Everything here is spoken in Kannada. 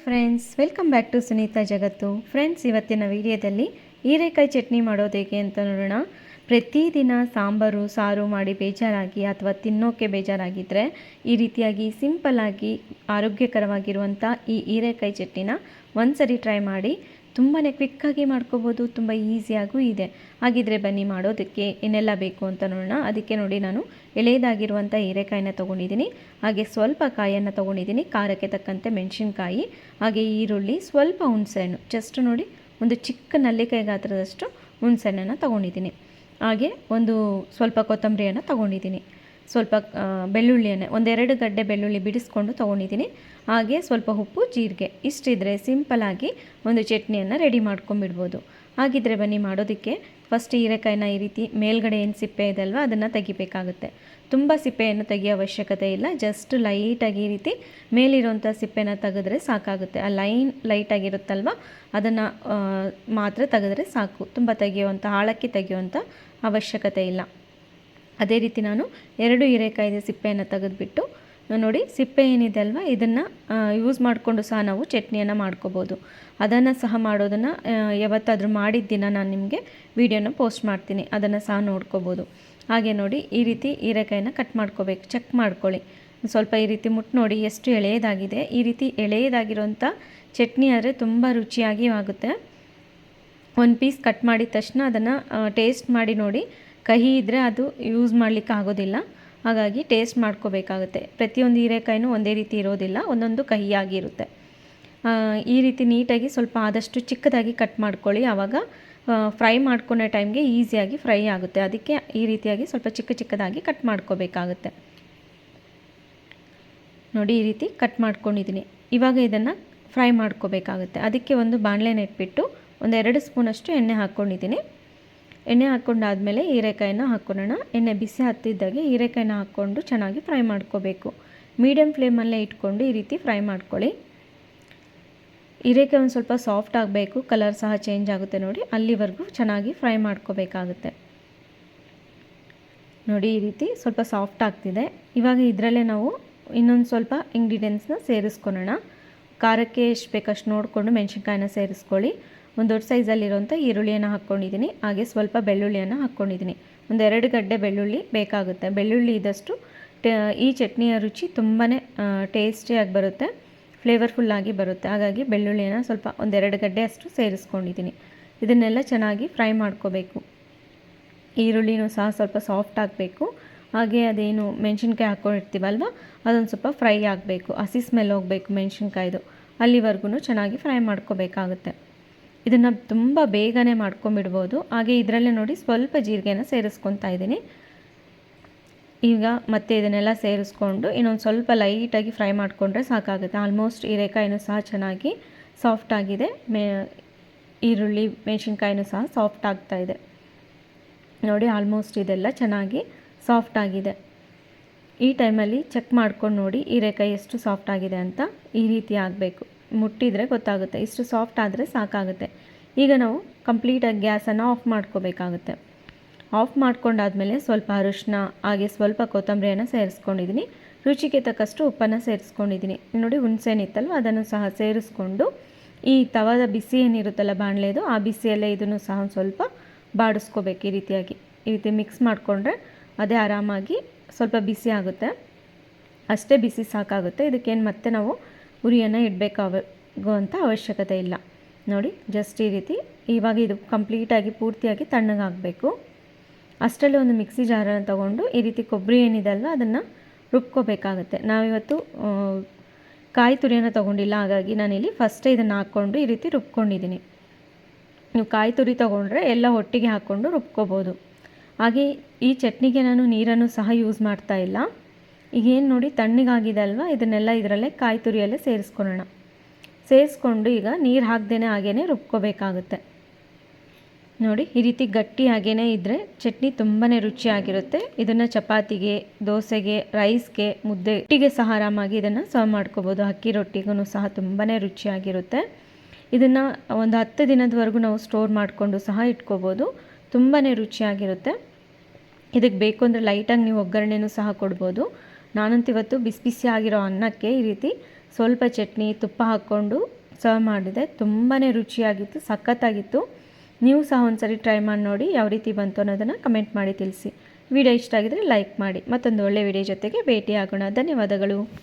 Friends, welcome back to Sunita ಜಗತ್ತು. ಫ್ರೆಂಡ್ಸ್, ಇವತ್ತಿನ ವಿಡಿಯೋದಲ್ಲಿ ಹೀರೆಕಾಯಿ ಚಟ್ನಿ ಮಾಡೋದು ಹೇಗೆ ಅಂತ ನೋಡೋಣ. ಪ್ರತಿದಿನ ಸಾಂಬಾರು ಸಾರು ಮಾಡಿ ಬೇಜಾರಾಗಿ ಅಥವಾ ತಿನ್ನೋಕ್ಕೆ ಬೇಜಾರಾಗಿದ್ದರೆ ಈ ರೀತಿಯಾಗಿ ಸಿಂಪಲ್ಲಾಗಿ ಆರೋಗ್ಯಕರವಾಗಿರುವಂಥ ಈ ಹೀರೆಕಾಯಿ ಚಟ್ನಿನ ಒಂದ್ಸರಿ ಟ್ರೈ ಮಾಡಿ. ತುಂಬಾ ಕ್ವಿಕ್ಕಾಗಿ ಮಾಡ್ಕೋಬೋದು, ತುಂಬ ಈಸಿಯಾಗೂ ಇದೆ. ಹಾಗಿದ್ರೆ ಬನ್ನಿ ಮಾಡೋದಕ್ಕೆ ಏನೆಲ್ಲ ಬೇಕು ಅಂತ ನೋಡೋಣ. ಅದಕ್ಕೆ ನೋಡಿ, ನಾನು ಎಳೆಯದಾಗಿರುವಂಥ ಹೀರೆಕಾಯಿನ ತೊಗೊಂಡಿದ್ದೀನಿ. ಹಾಗೆ ಸ್ವಲ್ಪ ಕಾಯನ್ನು ತೊಗೊಂಡಿದ್ದೀನಿ, ಖಾರಕ್ಕೆ ತಕ್ಕಂತೆ ಮೆಣಸಿನ್ಕಾಯಿ, ಹಾಗೆ ಈರುಳ್ಳಿ, ಸ್ವಲ್ಪ ಹುಣಸೆಹಣ್ಣು, ಜಸ್ಟ್ ನೋಡಿ ಒಂದು ಚಿಕ್ಕ ನಲ್ಲಿಕಾಯಿ ಗಾತ್ರದಷ್ಟು ಹುಣಸೆಹಣ್ಣನ್ನು ತೊಗೊಂಡಿದ್ದೀನಿ. ಹಾಗೆ ಸ್ವಲ್ಪ ಕೊತ್ತಂಬರಿಯನ್ನು ತೊಗೊಂಡಿದ್ದೀನಿ. ಸ್ವಲ್ಪ ಬೆಳ್ಳುಳ್ಳಿಯನ್ನು ಒಂದೆರಡು ಗಡ್ಡೆ ಬೆಳ್ಳುಳ್ಳಿ ಬಿಡಿಸ್ಕೊಂಡು ತೊಗೊಂಡಿದ್ದೀನಿ. ಹಾಗೆ ಸ್ವಲ್ಪ ಉಪ್ಪು, ಜೀರಿಗೆ, ಇಷ್ಟಿದ್ರೆ ಸಿಂಪಲಾಗಿ ಒಂದು ಚಟ್ನಿಯನ್ನು ರೆಡಿ ಮಾಡ್ಕೊಂಬಿಡ್ಬೋದು. ಹಾಗಿದ್ರೆ ಬನ್ನಿ ಮಾಡೋದಕ್ಕೆ. ಫಸ್ಟ್ ಹೀರೆಕಾಯಿನ ಈ ರೀತಿ ಮೇಲ್ಗಡೆ ಏನು ಸಿಪ್ಪೆ ಇದೆ ಅಲ್ವಾ, ಅದನ್ನು ತೆಗಿಬೇಕಾಗುತ್ತೆ. ತುಂಬ ಸಿಪ್ಪೆಯನ್ನು ತೆಗಿಯೋ ಅವಶ್ಯಕತೆ ಇಲ್ಲ. ಜಸ್ಟ್ ಲೈಟಾಗಿ ಈ ರೀತಿ ಮೇಲಿರುವಂಥ ಸಿಪ್ಪೆನ ತೆಗೆದ್ರೆ ಸಾಕಾಗುತ್ತೆ. ಆ ಲೈಟಾಗಿರುತ್ತಲ್ವ, ಅದನ್ನು ಮಾತ್ರ ತೆಗೆದ್ರೆ ಸಾಕು. ತುಂಬ ಆಳಕ್ಕೆ ತೆಗೆಯುವಂಥ ಅವಶ್ಯಕತೆ ಇಲ್ಲ. ಅದೇ ರೀತಿ ನಾನು 2 ಹೀರೆಕಾಯಿದ ಸಿಪ್ಪೆಯನ್ನು ತೆಗೆದುಬಿಟ್ಟು ನೋಡಿ, ಸಿಪ್ಪೆ ಏನಿದೆ ಅಲ್ವ, ಇದನ್ನು ಯೂಸ್ ಮಾಡಿಕೊಂಡು ಸಹ ನಾವು ಚಟ್ನಿಯನ್ನು ಮಾಡ್ಕೋಬೋದು. ಅದನ್ನು ಸಹ ಮಾಡೋದನ್ನು ಯಾವತ್ತಾದರೂ ಮಾಡಿದ ದಿನ ನಾನು ನಿಮಗೆ ವಿಡಿಯೋನ ಪೋಸ್ಟ್ ಮಾಡ್ತೀನಿ, ಅದನ್ನು ಸಹ ನೋಡ್ಕೋಬೋದು. ಹಾಗೆ ನೋಡಿ, ಈ ರೀತಿ ಹೀರೆಕಾಯಿನ ಕಟ್ ಮಾಡ್ಕೋಬೇಕು. ಚೆಕ್ ಮಾಡ್ಕೊಳ್ಳಿ, ಸ್ವಲ್ಪ ಈ ರೀತಿ ಮುಟ್ಟು ನೋಡಿ ಎಷ್ಟು ಎಳೆಯದಾಗಿದೆ. ಈ ರೀತಿ ಎಳೆಯದಾಗಿರೋಂಥ ಚಟ್ನಿ ಆದರೆ ತುಂಬ ರುಚಿಯಾಗಿ ಆಗುತ್ತೆ. ಒಂದು ಪೀಸ್ ಕಟ್ ಮಾಡಿದ ತಕ್ಷಣ ಅದನ್ನು ಟೇಸ್ಟ್ ಮಾಡಿ ನೋಡಿ. ಕಹಿ ಇದ್ದರೆ ಅದು ಯೂಸ್ ಮಾಡಲಿಕ್ಕೆ ಆಗೋದಿಲ್ಲ, ಹಾಗಾಗಿ ಟೇಸ್ಟ್ ಮಾಡ್ಕೋಬೇಕಾಗುತ್ತೆ. ಪ್ರತಿಯೊಂದು ಹೀರೆಕಾಯಿನೂ ಒಂದೇ ರೀತಿ ಇರೋದಿಲ್ಲ, ಒಂದೊಂದು ಕಹಿಯಾಗಿರುತ್ತೆ. ಈ ರೀತಿ ನೀಟಾಗಿ ಸ್ವಲ್ಪ ಆದಷ್ಟು ಚಿಕ್ಕದಾಗಿ ಕಟ್ ಮಾಡ್ಕೊಳ್ಳಿ. ಆವಾಗ ಫ್ರೈ ಮಾಡ್ಕೊಳೋ ಟೈಮ್ಗೆ ಈಸಿಯಾಗಿ ಫ್ರೈ ಆಗುತ್ತೆ. ಅದಕ್ಕೆ ಈ ರೀತಿಯಾಗಿ ಸ್ವಲ್ಪ ಚಿಕ್ಕದಾಗಿ ಕಟ್ ಮಾಡ್ಕೋಬೇಕಾಗುತ್ತೆ. ನೋಡಿ, ಈ ರೀತಿ ಕಟ್ ಮಾಡ್ಕೊಂಡಿದ್ದೀನಿ. ಇವಾಗ ಇದನ್ನು ಫ್ರೈ ಮಾಡ್ಕೋಬೇಕಾಗುತ್ತೆ. ಅದಕ್ಕೆ ಒಂದು ಬಾಣಲೆನ ಇಟ್ಬಿಟ್ಟು 1-2 ಸ್ಪೂನಷ್ಟು ಎಣ್ಣೆ ಹಾಕ್ಕೊಂಡಿದ್ದೀನಿ. ಎಣ್ಣೆ ಹಾಕ್ಕೊಂಡಾದಮೇಲೆ ಹೀರೆಕಾಯಿನ ಹಾಕ್ಕೊಳ್ಳೋಣ. ಎಣ್ಣೆ ಬಿಸಿ ಹತ್ತಿದ್ದಾಗೆ ಹೀರೆಕಾಯಿನ ಹಾಕ್ಕೊಂಡು ಚೆನ್ನಾಗಿ ಫ್ರೈ ಮಾಡ್ಕೋಬೇಕು. ಮೀಡಿಯಮ್ ಫ್ಲೇಮಲ್ಲೇ ಇಟ್ಕೊಂಡು ಈ ರೀತಿ ಫ್ರೈ ಮಾಡ್ಕೊಳ್ಳಿ. ಹೀರೆಕಾಯಿ ಒಂದು ಸ್ವಲ್ಪ ಸಾಫ್ಟ್ ಆಗಬೇಕು, ಕಲರ್ ಸಹ ಚೇಂಜ್ ಆಗುತ್ತೆ ನೋಡಿ, ಅಲ್ಲಿವರೆಗೂ ಚೆನ್ನಾಗಿ ಫ್ರೈ ಮಾಡ್ಕೋಬೇಕಾಗುತ್ತೆ. ನೋಡಿ, ಈ ರೀತಿ ಸ್ವಲ್ಪ ಸಾಫ್ಟ್ ಆಗ್ತಿದೆ. ಇವಾಗ ಇದರಲ್ಲೇ ನಾವು ಇನ್ನೊಂದು ಸ್ವಲ್ಪ ಇಂಗ್ರೀಡಿಯೆಂಟ್ಸ್ನ ಸೇರಿಸ್ಕೊಳ್ಳೋಣ. ಖಾರಕ್ಕೆ ಎಷ್ಟು ಬೇಕಷ್ಟು ನೋಡಿಕೊಂಡು ಮೆಣಸಿನ್ಕಾಯಿನ ಸೇರಿಸ್ಕೊಳ್ಳಿ. ಒಂದು ದೊಡ್ಡ ಸೈಜಲ್ಲಿರೋಂಥ ಈರುಳ್ಳಿಯನ್ನು ಹಾಕ್ಕೊಂಡಿದ್ದೀನಿ. ಹಾಗೆ ಸ್ವಲ್ಪ ಬೆಳ್ಳುಳ್ಳಿಯನ್ನು ಹಾಕ್ಕೊಂಡಿದ್ದೀನಿ. 1-2 ಗಡ್ಡೆ ಬೆಳ್ಳುಳ್ಳಿ ಬೇಕಾಗುತ್ತೆ. ಬೆಳ್ಳುಳ್ಳಿ ಇದ್ದಷ್ಟು ಈ ಚಟ್ನಿಯ ರುಚಿ ತುಂಬಾ ಟೇಸ್ಟಿಯಾಗಿ ಬರುತ್ತೆ, ಫ್ಲೇವರ್ಫುಲ್ಲಾಗಿ ಬರುತ್ತೆ. ಹಾಗಾಗಿ ಬೆಳ್ಳುಳ್ಳಿಯನ್ನು ಸ್ವಲ್ಪ 1-2 ಗಡ್ಡೆ ಅಷ್ಟು ಸೇರಿಸ್ಕೊಂಡಿದ್ದೀನಿ. ಇದನ್ನೆಲ್ಲ ಚೆನ್ನಾಗಿ ಫ್ರೈ ಮಾಡ್ಕೋಬೇಕು. ಈರುಳ್ಳಿನೂ ಸಹ ಸ್ವಲ್ಪ ಸಾಫ್ಟ್ ಆಗಬೇಕು. ಹಾಗೆ ಅದೇನು ಮೆಣಸಿನ್ಕಾಯಿ ಹಾಕ್ಕೊಂಡಿರ್ತೀವಲ್ವ, ಅದೊಂದು ಸ್ವಲ್ಪ ಫ್ರೈ ಆಗಬೇಕು. ಹಸಿ ಸ್ಮೆಲ್ ಹೋಗಬೇಕು ಮೆಣಸಿನ್ಕಾಯ್ದು, ಅಲ್ಲಿವರೆಗೂ ಚೆನ್ನಾಗಿ ಫ್ರೈ ಮಾಡ್ಕೋಬೇಕಾಗುತ್ತೆ. ಇದನ್ನು ತುಂಬ ಬೇಗನೆ ಮಾಡ್ಕೊಂಬಿಡ್ಬೋದು. ಹಾಗೆ ಇದರಲ್ಲೇ ನೋಡಿ ಸ್ವಲ್ಪ ಜೀರಿಗೆನ ಸೇರಿಸ್ಕೊತಾ ಇದ್ದೀನಿ. ಈಗ ಮತ್ತೆ ಇದನ್ನೆಲ್ಲ ಸೇರಿಸ್ಕೊಂಡು ಇನ್ನೊಂದು ಸ್ವಲ್ಪ ಲೈಟಾಗಿ ಫ್ರೈ ಮಾಡಿಕೊಂಡ್ರೆ ಸಾಕಾಗುತ್ತೆ. ಆಲ್ಮೋಸ್ಟ್ ಹೀರೆಕಾಯಿನೂ ಸಹ ಚೆನ್ನಾಗಿ ಸಾಫ್ಟ್ ಆಗಿದೆ. ಈರುಳ್ಳಿ ಮೆಣಸಿನ್ಕಾಯಿನೂ ಸಹ ಸಾಫ್ಟ್ ಆಗ್ತಾ ಇದೆ ನೋಡಿ. ಆಲ್ಮೋಸ್ಟ್ ಇದೆಲ್ಲ ಚೆನ್ನಾಗಿ ಸಾಫ್ಟ್ ಆಗಿದೆ. ಈ ಟೈಮಲ್ಲಿ ಚೆಕ್ ಮಾಡ್ಕೊಂಡು ನೋಡಿ ಹೀರೆಕಾಯಿ ಎಷ್ಟು ಸಾಫ್ಟ್ ಆಗಿದೆ ಅಂತ. ಈ ರೀತಿ ಆಗಬೇಕು, ಮುಟ್ಟಿದರೆ ಗೊತ್ತಾಗುತ್ತೆ. ಇಷ್ಟು ಸಾಫ್ಟ್ ಆದರೆ ಸಾಕಾಗುತ್ತೆ. ಈಗ ನಾವು ಕಂಪ್ಲೀಟಾಗಿ ಗ್ಯಾಸನ್ನು ಆಫ್ ಮಾಡ್ಕೋಬೇಕಾಗುತ್ತೆ. ಆಫ್ ಮಾಡ್ಕೊಂಡಾದಮೇಲೆ ಸ್ವಲ್ಪ ಅರಿಶಿನ, ಹಾಗೆ ಸ್ವಲ್ಪ ಕೊತ್ತಂಬರಿಯನ್ನು ಸೇರಿಸ್ಕೊಂಡಿದ್ದೀನಿ. ರುಚಿಗೆ ತಕ್ಕಷ್ಟು ಉಪ್ಪನ್ನು ಸೇರಿಸ್ಕೊಂಡಿದ್ದೀನಿ. ನೋಡಿ, ಹುಣಸೆಹಣ್ಣಿತ್ತಲ್ವ, ಅದನ್ನು ಸಹ ಸೇರಿಸ್ಕೊಂಡು ಈ ತವಾದ ಬಿಸಿ ಏನಿರುತ್ತಲ್ಲ ಬಾಣಲೆದು, ಆ ಬಿಸಿಯಲ್ಲೇ ಇದನ್ನು ಸಹ ಸ್ವಲ್ಪ ಬಾಡಿಸ್ಕೋಬೇಕು. ಈ ರೀತಿ ಮಿಕ್ಸ್ ಮಾಡಿಕೊಂಡ್ರೆ ಅದೇ ಆರಾಮಾಗಿ ಸ್ವಲ್ಪ ಬಿಸಿ ಆಗುತ್ತೆ. ಅಷ್ಟೇ ಬಿಸಿ ಸಾಕಾಗುತ್ತೆ. ಇದಕ್ಕೇನು ಮತ್ತೆ ನಾವು ಉರಿಯನ್ನು ಇಡಬೇಕಾಗುವಂಥ ಅವಶ್ಯಕತೆ ಇಲ್ಲ. ನೋಡಿ, ಜಸ್ಟ್ ಈ ರೀತಿ. ಇವಾಗ ಇದು ಕಂಪ್ಲೀಟಾಗಿ ಪೂರ್ತಿಯಾಗಿ ತಣ್ಣಗಾಗಬೇಕು. ಅಷ್ಟರಲ್ಲಿ ಒಂದು ಮಿಕ್ಸಿ ಜಾರನ್ನು ತೊಗೊಂಡು ಈ ರೀತಿ ಕೊಬ್ಬರಿ ಏನಿದೆ ಅಲ್ವ, ಅದನ್ನು ರುಬ್ಕೋಬೇಕಾಗುತ್ತೆ. ನಾವಿವತ್ತು ಕಾಯಿ ತುರಿಯನ್ನು ತೊಗೊಂಡಿಲ್ಲ, ಹಾಗಾಗಿ ನಾನಿಲ್ಲಿ ಫಸ್ಟೇ ಇದನ್ನು ಹಾಕ್ಕೊಂಡು ಈ ರೀತಿ ರುಬ್ಕೊಂಡಿದ್ದೀನಿ. ನೀವು ಕಾಯಿ ತುರಿ ತೊಗೊಂಡ್ರೆ ಎಲ್ಲ ಒಟ್ಟಿಗೆ ಹಾಕ್ಕೊಂಡು ರುಬ್ಕೋಬೋದು. ಹಾಗೆ ಈ ಚಟ್ನಿಗೆ ನಾನು ನೀರನ್ನು ಸಹ ಯೂಸ್ ಮಾಡ್ತಾ ಇಲ್ಲ. ಈಗೇನು ನೋಡಿ ತಣ್ಣಗಾಗಿದೆ ಅಲ್ವಾ, ಇದನ್ನೆಲ್ಲ ಇದರಲ್ಲೇ ಕಾಯಿ ತುರಿಯಲ್ಲೇ ಸೇರಿಸ್ಕೊಳ್ಳೋಣ. ಸೇರಿಸ್ಕೊಂಡು ಈಗ ನೀರು ಹಾಕ್ದೇನೆ ಹಾಗೇ ರುಬ್ಕೋಬೇಕಾಗುತ್ತೆ. ನೋಡಿ, ಈ ರೀತಿ ಗಟ್ಟಿ ಹಾಗೇ ಇದ್ದರೆ ಚಟ್ನಿ ತುಂಬಾ ರುಚಿಯಾಗಿರುತ್ತೆ. ಇದನ್ನು ಚಪಾತಿಗೆ, ದೋಸೆಗೆ, ರೈಸ್ಗೆ, ಮುದ್ದೆ, ರೊಟ್ಟಿಗೆ ಸಹ ಆರಾಮಾಗಿ ಇದನ್ನು ಸರ್ವ್ ಮಾಡ್ಕೋಬೋದು. ಅಕ್ಕಿ ರೊಟ್ಟಿಗೂ ಸಹ ತುಂಬಾ ರುಚಿಯಾಗಿರುತ್ತೆ. ಇದನ್ನು ಒಂದು 10 ದಿನದವರೆಗೂ ನಾವು ಸ್ಟೋರ್ ಮಾಡಿಕೊಂಡು ಸಹ ಇಟ್ಕೋಬೋದು. ತುಂಬಾ ರುಚಿಯಾಗಿರುತ್ತೆ. ಇದಕ್ಕೆ ಬೇಕು ಅಂದರೆ ಲೈಟಾಗಿ ನೀವು ಒಗ್ಗರಣೆನೂ ಸಹ ಕೊಡ್ಬೋದು. ನಾನಂತೂ ಇವತ್ತು ಬಿಸಿ ಬಿಸಿ ಆಗಿರೋ ಅನ್ನಕ್ಕೆ ಈ ರೀತಿ ಸ್ವಲ್ಪ ಚಟ್ನಿ ತುಪ್ಪ ಹಾಕ್ಕೊಂಡು ಸರ್ವ್ ಮಾಡಿದೆ. ತುಂಬಾ ರುಚಿಯಾಗಿತ್ತು, ಸಖತ್ತಾಗಿತ್ತು. ನೀವು ಸಹ ಒಂದ್ಸರಿ ಟ್ರೈ ಮಾಡಿ ನೋಡಿ, ಯಾವ ರೀತಿ ಬಂತು ಅನ್ನೋದನ್ನು ಕಮೆಂಟ್ ಮಾಡಿ ತಿಳಿಸಿ. ವಿಡಿಯೋ ಇಷ್ಟ ಆಗಿದರೆ ಲೈಕ್ ಮಾಡಿ. ಮತ್ತೊಂದು ಒಳ್ಳೆಯ ವಿಡಿಯೋ ಜೊತೆಗೆ ಭೇಟಿ ಆಗೋಣ. ಧನ್ಯವಾದಗಳು.